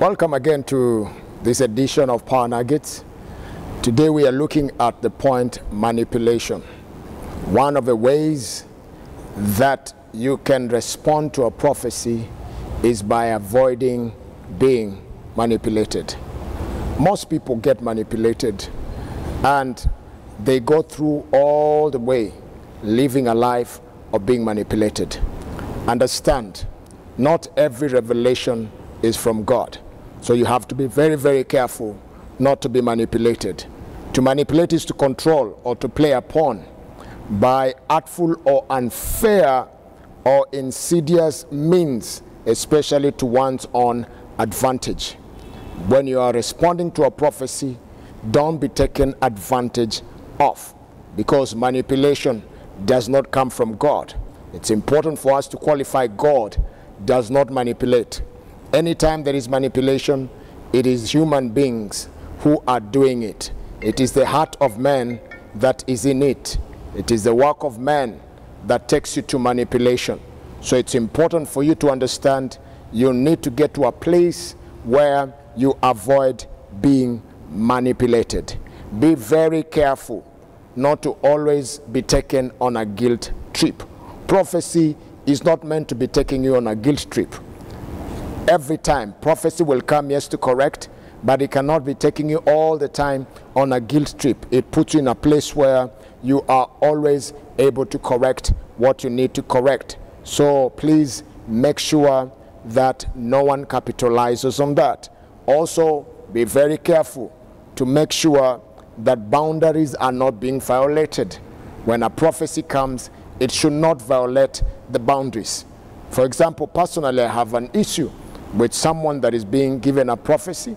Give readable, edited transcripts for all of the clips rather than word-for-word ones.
Welcome again to this edition of Power Nuggets. Today we are looking at the point manipulation. One of the ways that you can respond to a prophecy is by avoiding being manipulated. Most people get manipulated and they go through all the way living a life of being manipulated. Understand, not every revelation is from God. So you have to be very, very careful not to be manipulated. To manipulate is to control or to play upon by artful or unfair or insidious means, especially to one's own advantage. When you are responding to a prophecy, don't be taken advantage of, because manipulation does not come from God. It's important for us to qualify God does not manipulate. Anytime there is manipulation, it is human beings who are doing it. It is the heart of man that is in it. It is the work of man that takes you to manipulation. So it's important for you to understand you need to get to a place where you avoid being manipulated. Be very careful not to always be taken on a guilt trip. Prophecy is not meant to be taking you on a guilt trip. Every time, prophecy will come, yes, to correct, but it cannot be taking you all the time on a guilt trip. It puts you in a place where you are always able to correct what you need to correct. So please make sure that no one capitalizes on that. Also, be very careful to make sure that boundaries are not being violated. When a prophecy comes, it should not violate the boundaries. For example, personally, I have an issue with someone that is being given a prophecy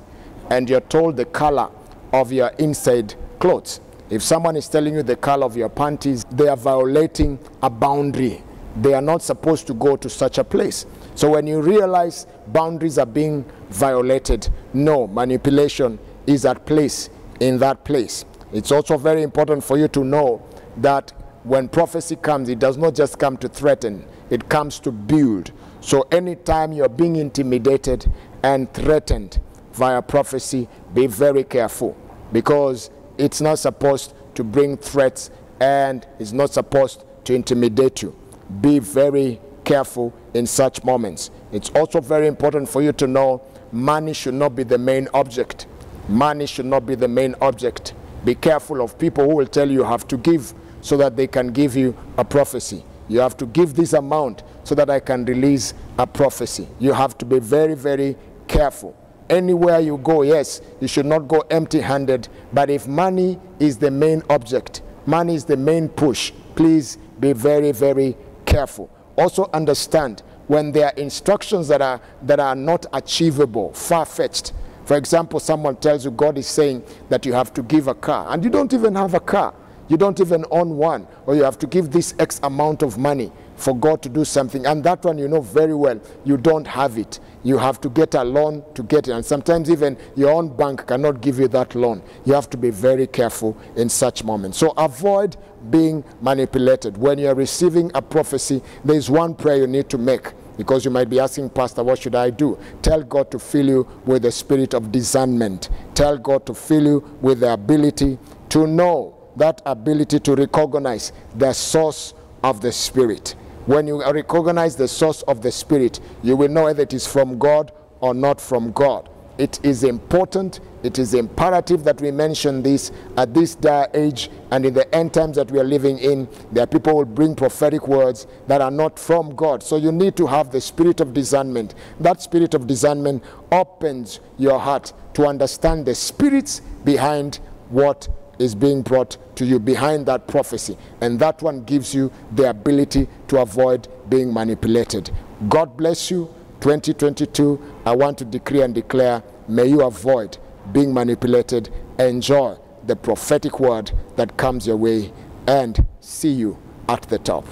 and you're told the color of your inside clothes. If someone is telling you the color of your panties, they are violating a boundary. They are not supposed to go to such a place. So when you realize boundaries are being violated, no, manipulation is at place in that place. It's also very important for you to know that when prophecy comes, it does not just come to threaten, it comes to build. So anytime you're being intimidated and threatened via prophecy, be very careful, because it's not supposed to bring threats and it's not supposed to intimidate you. Be very careful in such moments. It's also very important for you to know money should not be the main object. Money should not be the main object. Be careful of people who will tell you have to give so that they can give you a prophecy. You have to give this amount so that I can release a prophecy. You have to be very, very careful. Anywhere you go, yes, you should not go empty-handed, but if money is the main object, money is the main push, please be very, very careful. Also understand when there are instructions that are not achievable, far-fetched. For example, someone tells you God is saying that you have to give a car, and you don't even have a car. You don't even own one, or you have to give this X amount of money for God to do something, and that one you know very well you don't have it. You have to get a loan to get it, and sometimes even your own bank cannot give you that loan. You have to be very careful in such moments. So avoid being manipulated. When you're receiving a prophecy, there is one prayer you need to make, because you might be asking, Pastor, what should I do? Tell God to fill you with the spirit of discernment. Tell God to fill you with the ability to know, that ability to recognize the source of the Spirit. When you recognize the source of the Spirit, you will know whether it is from God or not from God. It is important, it is imperative that we mention this at this dire age and in the end times that we are living in. There are people who will bring prophetic words that are not from God. So you need to have the spirit of discernment. That spirit of discernment opens your heart to understand the spirits behind what is being brought to you, behind that prophecy, and that one gives you the ability to avoid being manipulated. God bless you. 2022, I want to decree and declare, may you avoid being manipulated. Enjoy the prophetic word that comes your way, and see you at the top.